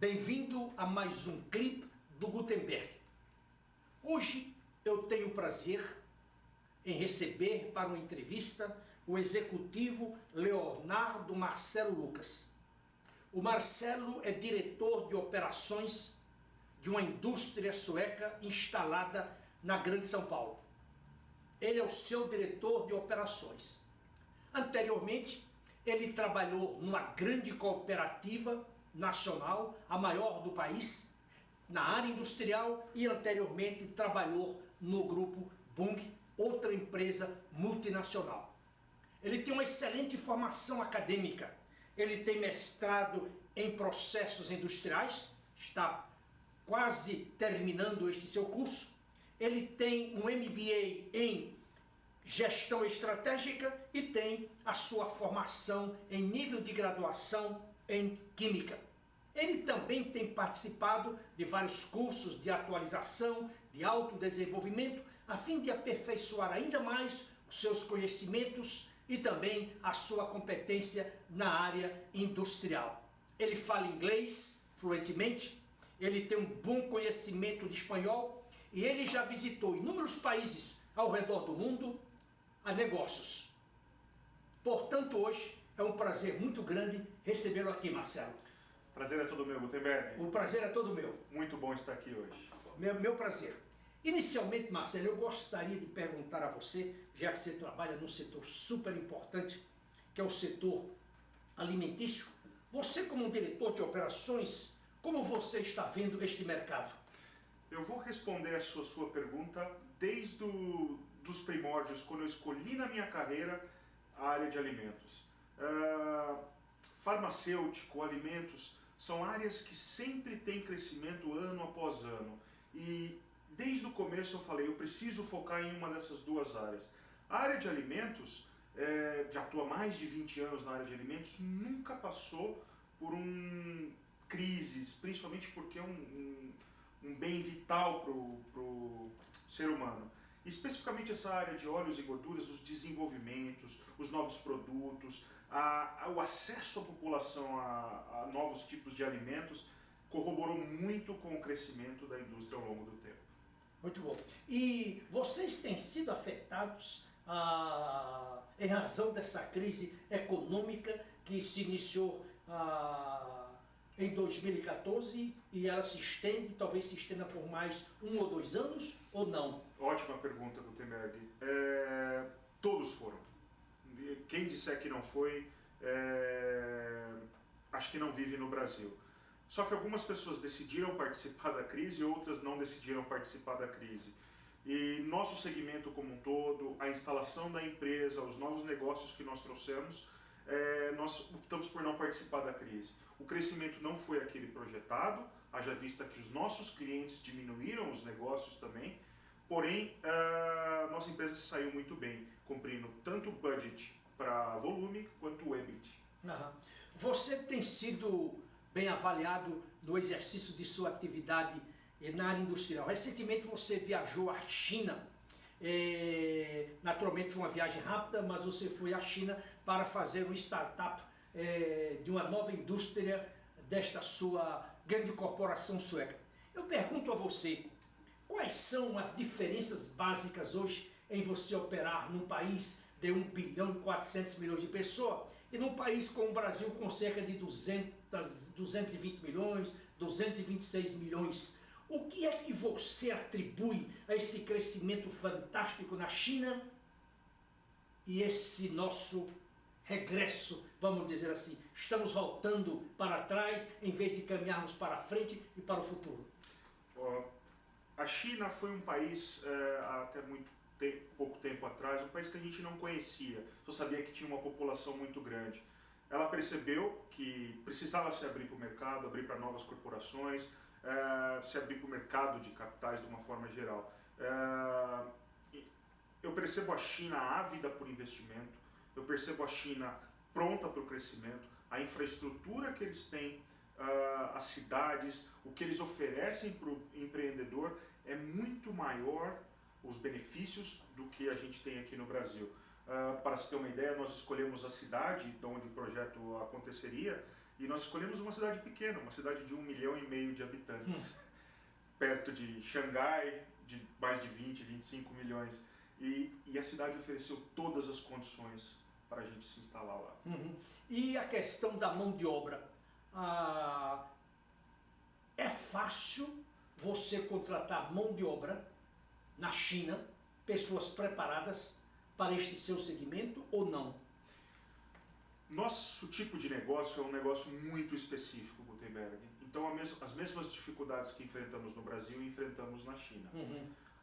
Bem-vindo a mais um clipe do Gutenberg. Hoje eu tenho o prazer em receber para uma entrevista o executivo Leonardo Marcelo Lucas. O Marcelo é diretor de operações de uma indústria sueca instalada na Grande São Paulo. Ele é o seu diretor de operações. Anteriormente, ele trabalhou numa grande cooperativa nacional, a maior do país, na área industrial, e anteriormente trabalhou no grupo Bung, outra empresa multinacional. Ele tem uma excelente formação acadêmica. Ele tem mestrado em processos industriais, está quase terminando este seu curso. Ele tem um MBA em gestão estratégica e tem a sua formação em nível de graduação em química. Ele também tem participado de vários cursos de atualização, de autodesenvolvimento, a fim de aperfeiçoar ainda mais os seus conhecimentos e também a sua competência na área industrial. Ele fala inglês fluentemente, ele tem um bom conhecimento de espanhol e ele já visitou inúmeros países ao redor do mundo a negócios. Portanto, hoje é um prazer muito grande recebê-lo aqui, Marcelo. Prazer é todo meu, Gutenberg. O prazer é todo meu. Muito bom estar aqui hoje. Meu prazer. Inicialmente, Marcelo, eu gostaria de perguntar a você, já que você trabalha num setor super importante, que é o setor alimentício, você como um diretor de operações, como você está vendo este mercado? Eu vou responder a sua pergunta desde os primórdios, quando eu escolhi na minha carreira a área de alimentos. Farmacêutico, alimentos, são áreas que sempre têm crescimento ano após ano. E desde o começo eu falei, eu preciso focar em uma dessas duas áreas. A área de alimentos, já estou há mais de 20 anos na área de alimentos, nunca passou por crises, principalmente porque é um bem vital para o ser humano. Especificamente essa área de óleos e gorduras, os desenvolvimentos, os novos produtos, o acesso à população a novos tipos de alimentos corroborou muito com o crescimento da indústria ao longo do tempo. Muito bom. E vocês têm sido afetados em razão dessa crise econômica que se iniciou em 2014 e ela se estende, talvez se estenda por mais 1 ou 2 anos, ou não? Ótima pergunta, Gutenberg. Todos foram. Quem disser que não foi, acho que não vive no Brasil. Só que algumas pessoas decidiram participar da crise e outras não decidiram participar da crise. E nosso segmento como um todo, a instalação da empresa, os novos negócios que nós trouxemos, nós optamos por não participar da crise. O crescimento não foi aquele projetado, haja vista que os nossos clientes diminuíram os negócios também, porém nossa empresa saiu muito bem, cumprindo tanto o budget para volume quanto o EBIT. Você tem sido bem avaliado no exercício de sua atividade na área industrial. Recentemente você viajou à China. Naturalmente foi uma viagem rápida, mas você foi à China para fazer um startup de uma nova indústria desta sua grande corporação sueca. Eu pergunto a você, quais são as diferenças básicas hoje em você operar num país de 1 bilhão e 400 milhões de pessoas e num país como o Brasil com cerca de 220 milhões, 226 milhões? O que é que você atribui a esse crescimento fantástico na China e esse nosso regresso, vamos dizer assim, estamos voltando para trás em vez de caminharmos para frente e para o futuro? A China foi um país, até pouco tempo atrás, um país que a gente não conhecia, só sabia que tinha uma população muito grande. Ela percebeu que precisava se abrir para o mercado, abrir para novas corporações, se abrir para o mercado de capitais de uma forma geral. Eu percebo a China ávida por investimento, eu percebo a China pronta para o crescimento, a infraestrutura que eles têm, as cidades, o que eles oferecem para o empreendedor é muito maior, os benefícios, do que a gente tem aqui no Brasil. Para se ter uma ideia, nós escolhemos a cidade de onde o projeto aconteceria E nós escolhemos uma cidade pequena, uma cidade de 1,5 milhão de habitantes, perto de Xangai, de mais de 20, 25 milhões. E a cidade ofereceu todas as condições para a gente se instalar lá. E a questão da mão de obra? É fácil você contratar mão de obra na China, pessoas preparadas para este seu segmento ou não? Nosso tipo de negócio é um negócio muito específico, Gutenberg. Então as mesmas dificuldades que enfrentamos no Brasil, enfrentamos na China.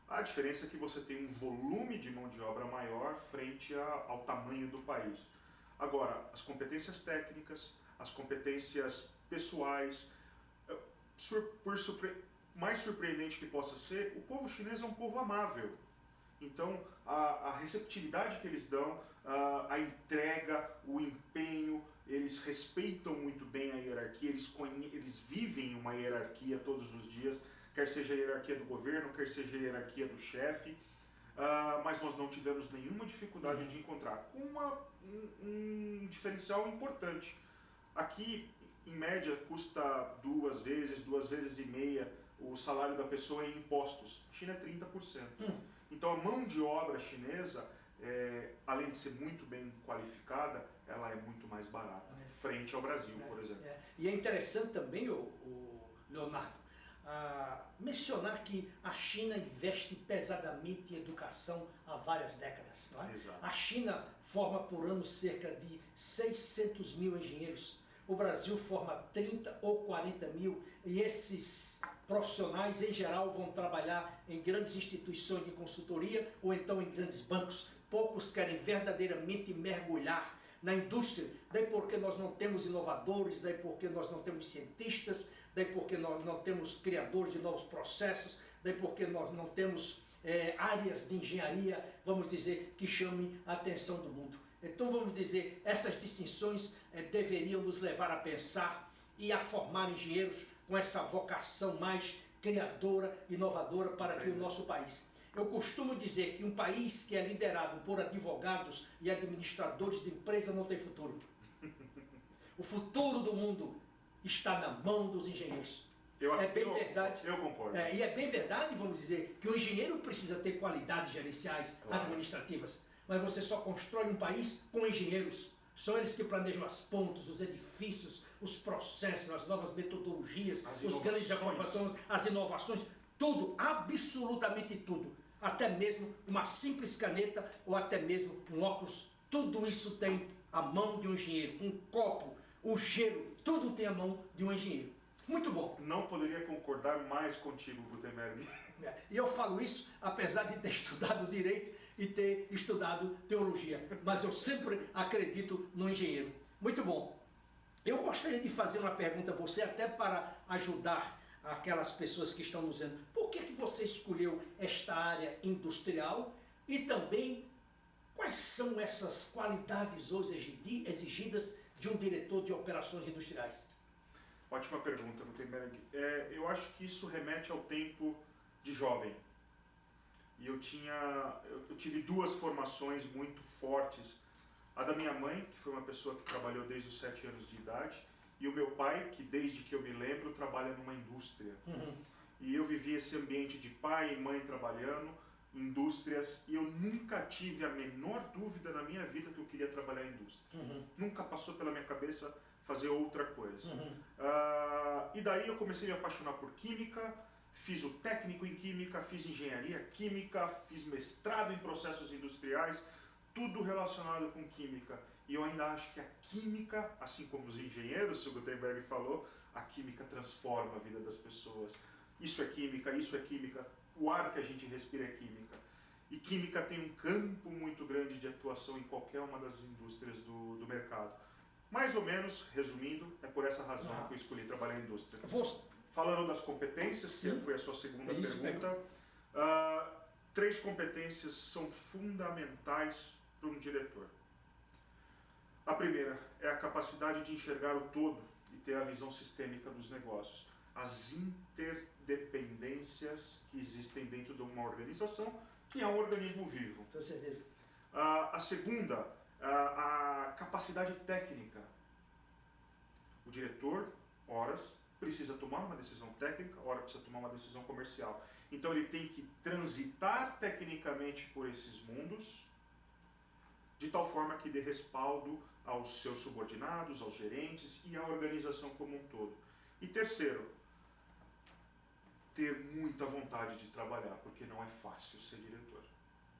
A diferença é que você tem um volume de mão de obra maior frente ao tamanho do país. Agora, as competências técnicas, as competências pessoais, mais surpreendente que possa ser, o povo chinês é um povo amável. Então, a receptividade que eles dão, a entrega, o empenho, eles respeitam muito bem a hierarquia, eles vivem uma hierarquia todos os dias, quer seja a hierarquia do governo, quer seja a hierarquia do chefe, mas nós não tivemos nenhuma dificuldade de encontrar, com um diferencial importante. Aqui, em média, custa 2 vezes e meia o salário da pessoa em impostos. China é 30%. Então a mão de obra chinesa, além de ser muito bem qualificada, ela é muito mais barata, frente ao Brasil, por exemplo. E é interessante também, Leonardo, mencionar que a China investe pesadamente em educação há várias décadas. Não é? Exato. A China forma por ano cerca de 600 mil engenheiros. O Brasil forma 30 ou 40 mil e esses profissionais, em geral, vão trabalhar em grandes instituições de consultoria ou então em grandes bancos. Poucos querem verdadeiramente mergulhar na indústria, daí porque nós não temos inovadores, daí porque nós não temos cientistas, daí porque nós não temos criadores de novos processos, daí porque nós não temos áreas de engenharia, vamos dizer, que chamem a atenção do mundo. Então, vamos dizer, essas distinções deveriam nos levar a pensar e a formar engenheiros com essa vocação mais criadora, inovadora para aqui o nosso país. Eu costumo dizer que um país que é liderado por advogados e administradores de empresa não tem futuro. O futuro do mundo está na mão dos engenheiros. Verdade. Eu concordo. E é bem verdade, vamos dizer, que o engenheiro precisa ter qualidades gerenciais, administrativas, mas você só constrói um país com engenheiros. São eles que planejam as pontes, os edifícios, os processos, as novas metodologias, os grandes aprovações, as inovações, tudo, absolutamente tudo. Até mesmo uma simples caneta ou até mesmo um óculos, tudo isso tem a mão de um engenheiro. Um copo, o cheiro, tudo tem a mão de um engenheiro. Muito bom. Não poderia concordar mais contigo, Gutenberg. E eu falo isso apesar de ter estudado Direito e ter estudado Teologia, mas eu sempre acredito no engenheiro. Muito bom. Eu gostaria de fazer uma pergunta a você, até para ajudar aquelas pessoas que estão nos vendo. Por que você escolheu esta área industrial e também quais são essas qualidades hoje exigidas de um diretor de operações industriais? Ótima pergunta, Gutenberg. Eu acho que isso remete ao tempo de jovem. E eu tive 2 formações muito fortes. A da minha mãe, que foi uma pessoa que trabalhou desde os 7 anos de idade, e o meu pai, que desde que eu me lembro trabalha numa indústria. E eu vivi esse ambiente de pai e mãe trabalhando, indústrias, e eu nunca tive a menor dúvida na minha vida que eu queria trabalhar em indústria. Nunca passou pela minha cabeça fazer outra coisa. E daí eu comecei a me apaixonar por química, fiz o técnico em química, fiz engenharia química, fiz mestrado em processos industriais, tudo relacionado com química. E eu ainda acho que a química, assim como os engenheiros, o Gutenberg falou, a química transforma a vida das pessoas. Isso é química, o ar que a gente respira é química. E química tem um campo muito grande de atuação em qualquer uma das indústrias do mercado. Mais ou menos, resumindo, é por essa razão que eu escolhi trabalhar em indústria. Falando das competências, que foi a sua segunda pergunta, 3 competências são fundamentais para um diretor. A primeira é a capacidade de enxergar o todo e ter a visão sistêmica dos negócios. As interdependências que existem dentro de uma organização, que é um organismo vivo. Com certeza. A segunda, a capacidade técnica. O diretor, horas, precisa tomar uma decisão técnica, ora precisa tomar uma decisão comercial. Então ele tem que transitar tecnicamente por esses mundos, de tal forma que dê respaldo aos seus subordinados, aos gerentes e à organização como um todo. E terceiro, ter muita vontade de trabalhar, porque não é fácil ser diretor.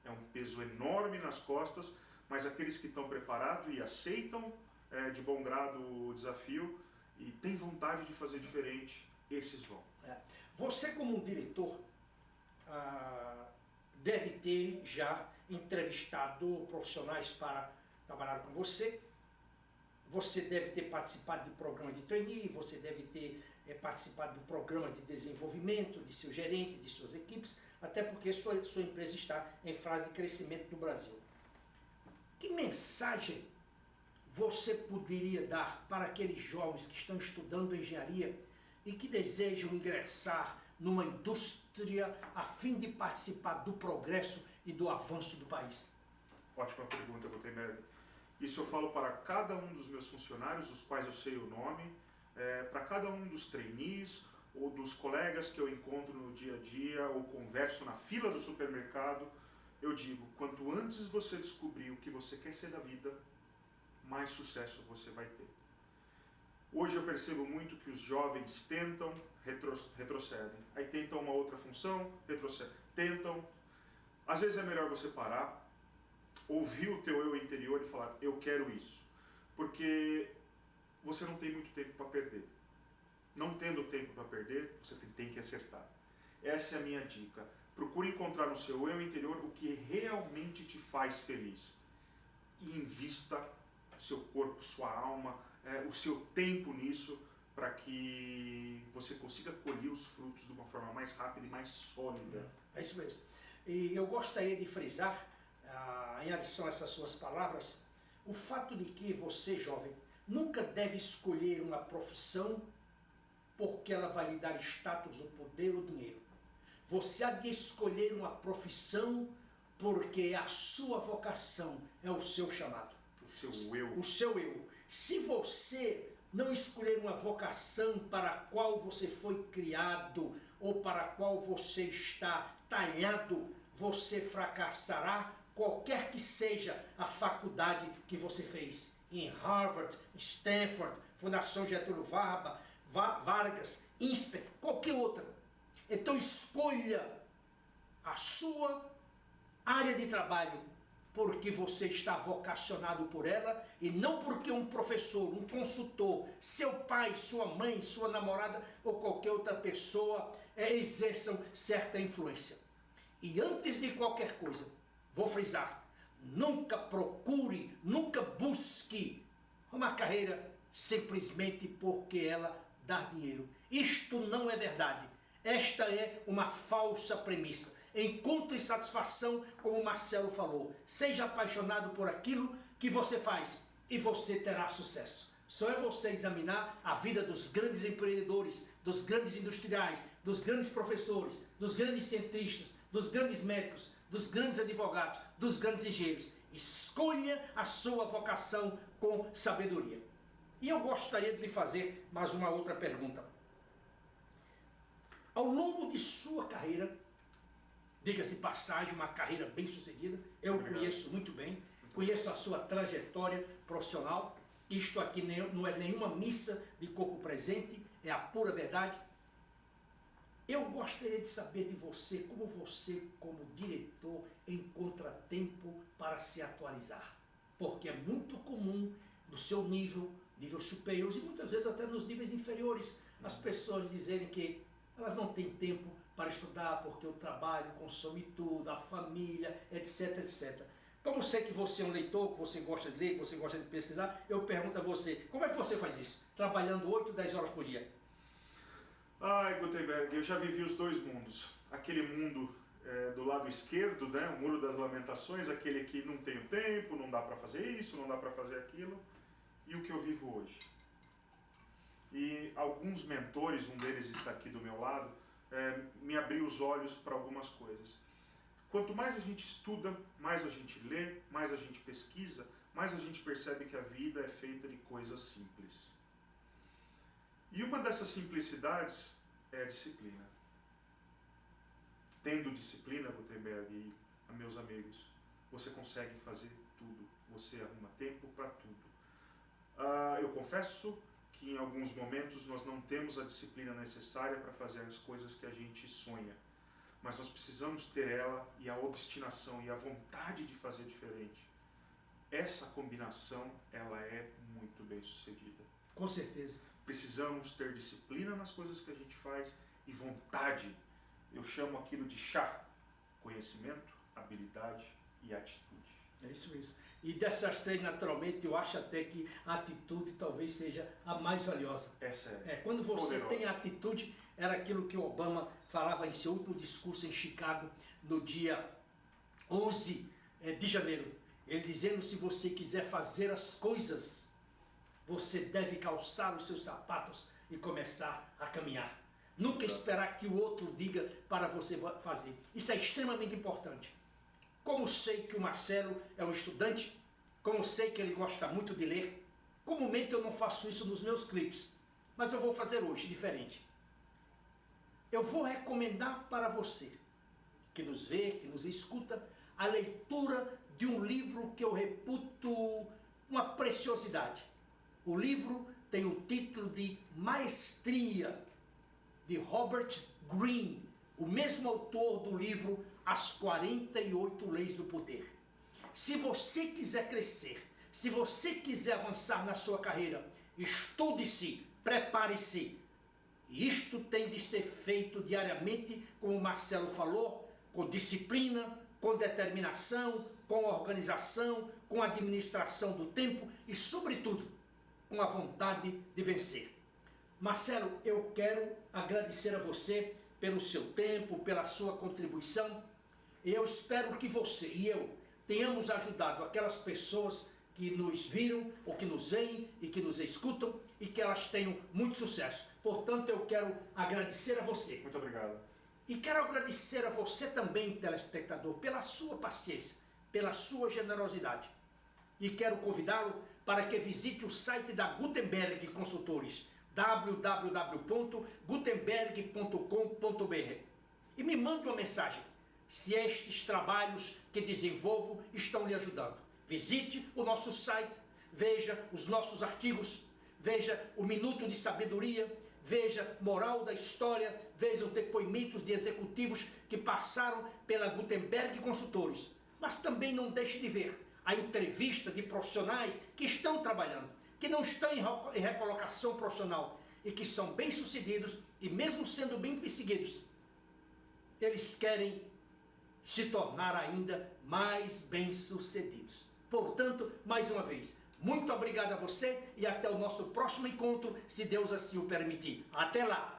É um peso enorme nas costas, mas aqueles que estão preparados e aceitam de bom grado o desafio e têm vontade de fazer diferente, esses vão. Você, como um diretor, deve ter já entrevistado profissionais para trabalhar com você. Você deve ter participado de programa de trainee, você deve ter participado do programa de desenvolvimento de seu gerente, de suas equipes, até porque sua empresa está em fase de crescimento no Brasil. Que mensagem você poderia dar para aqueles jovens que estão estudando engenharia e que desejam ingressar numa indústria a fim de participar do progresso e do avanço do país? Ótima pergunta, Gutenberg. Isso eu falo para cada um dos meus funcionários, os quais eu sei o nome, para cada um dos trainees ou dos colegas que eu encontro no dia a dia ou converso na fila do supermercado, eu digo, quanto antes você descobrir o que você quer ser da vida, mais sucesso você vai ter. Hoje eu percebo muito que os jovens tentam, retrocedem. Aí tentam uma outra função, retrocedem. Tentam. Às vezes é melhor você parar, ouvir o teu eu interior e falar, eu quero isso. Porque você não tem muito tempo para perder. Não tendo tempo para perder, você tem que acertar. Essa é a minha dica. Procure encontrar no seu eu interior o que realmente te faz feliz. E invista seu corpo, sua alma, o seu tempo nisso, para que você consiga colher os frutos de uma forma mais rápida e mais sólida. É isso mesmo. E eu gostaria de frisar, em adição a essas suas palavras, o fato de que você, jovem, nunca deve escolher uma profissão porque ela vai lhe dar status, ou poder ou dinheiro. Você há de escolher uma profissão porque a sua vocação é o seu chamado. O seu eu. O seu eu. Se você não escolher uma vocação para a qual você foi criado ou para a qual você está talhado, você fracassará qualquer que seja a faculdade que você fez. Em Harvard, Stanford, Fundação Getúlio Vargas, INSPER, qualquer outra. Então escolha a sua área de trabalho porque você está vocacionado por ela e não porque um professor, um consultor, seu pai, sua mãe, sua namorada ou qualquer outra pessoa exerçam certa influência. E antes de qualquer coisa, vou frisar, nunca procure, nunca busque uma carreira simplesmente porque ela dá dinheiro. Isto não é verdade. Esta é uma falsa premissa. Encontre satisfação, como o Marcelo falou. Seja apaixonado por aquilo que você faz e você terá sucesso. Só é você examinar a vida dos grandes empreendedores, dos grandes industriais, dos grandes professores, dos grandes cientistas, dos grandes médicos, dos grandes advogados, dos grandes engenheiros. Escolha a sua vocação com sabedoria. E eu gostaria de lhe fazer mais uma outra pergunta. Ao longo de sua carreira, diga-se de passagem, uma carreira bem sucedida, eu conheço muito bem, conheço a sua trajetória profissional, isto aqui não é nenhuma missa de corpo presente, é a pura verdade. Eu gostaria de saber de você, como diretor, encontra tempo para se atualizar. Porque é muito comum, no seu níveis superiores e muitas vezes até nos níveis inferiores, as pessoas dizerem que elas não têm tempo para estudar porque o trabalho consome tudo, a família, etc, etc. Como sei que você é um leitor, que você gosta de ler, que você gosta de pesquisar, eu pergunto a você, como é que você faz isso? Trabalhando 8, 10 horas por dia? Ai, Gutenberg, eu já vivi os dois mundos. Aquele mundo do lado esquerdo, né, o muro das lamentações, aquele que não tem tempo, não dá para fazer isso, não dá para fazer aquilo, e o que eu vivo hoje. E alguns mentores, um deles está aqui do meu lado, me abriu os olhos para algumas coisas. Quanto mais a gente estuda, mais a gente lê, mais a gente pesquisa, mais a gente percebe que a vida é feita de coisas simples. E uma dessas simplicidades é a disciplina. Tendo disciplina, Gutenberg e meus amigos, você consegue fazer tudo. Você arruma tempo para tudo. Eu confesso que em alguns momentos nós não temos a disciplina necessária para fazer as coisas que a gente sonha. Mas nós precisamos ter ela e a obstinação e a vontade de fazer diferente. Essa combinação, ela é muito bem sucedida. Com certeza. Precisamos ter disciplina nas coisas que a gente faz e vontade. Eu chamo aquilo de chá. Conhecimento, habilidade e atitude. É isso mesmo. E dessas três, naturalmente, eu acho até que a atitude talvez seja a mais valiosa. Essa quando você poderosa. tem atitude, era aquilo que Obama falava em seu último discurso em Chicago, no dia 11 de janeiro. Ele dizendo, se você quiser fazer as coisas, você deve calçar os seus sapatos e começar a caminhar. Nunca esperar que o outro diga para você fazer. Isso é extremamente importante. Como sei que o Marcelo é um estudante, como sei que ele gosta muito de ler, comumente eu não faço isso nos meus clipes, mas eu vou fazer hoje diferente. Eu vou recomendar para você, que nos vê, que nos escuta, a leitura de um livro que eu reputo uma preciosidade. O livro tem o título de Maestria, de Robert Greene, o mesmo autor do livro As 48 Leis do Poder. Se você quiser crescer, se você quiser avançar na sua carreira, estude-se, prepare-se. Isto tem de ser feito diariamente, como o Marcelo falou, com disciplina, com determinação, com organização, com administração do tempo e, sobretudo, com a vontade de vencer. Marcelo, eu quero agradecer a você pelo seu tempo, pela sua contribuição. E eu espero que você e eu tenhamos ajudado aquelas pessoas que nos viram, ou que nos veem e que nos escutam, e que elas tenham muito sucesso. Portanto, eu quero agradecer a você. Muito obrigado. E quero agradecer a você também, telespectador, pela sua paciência, pela sua generosidade. E quero convidá-lo para que visite o site da Gutenberg Consultores, www.gutenberg.com.br, e me mande uma mensagem se estes trabalhos que desenvolvo estão lhe ajudando. Visite o nosso site, veja os nossos artigos, veja o Minuto de Sabedoria, veja Moral da História, veja os depoimentos de executivos que passaram pela Gutenberg Consultores. Mas também não deixe de ver a entrevista de profissionais que estão trabalhando, que não estão em recolocação profissional e que são bem-sucedidos e, mesmo sendo bem perseguidos, eles querem se tornar ainda mais bem-sucedidos. Portanto, mais uma vez, muito obrigado a você e até o nosso próximo encontro, se Deus assim o permitir. Até lá!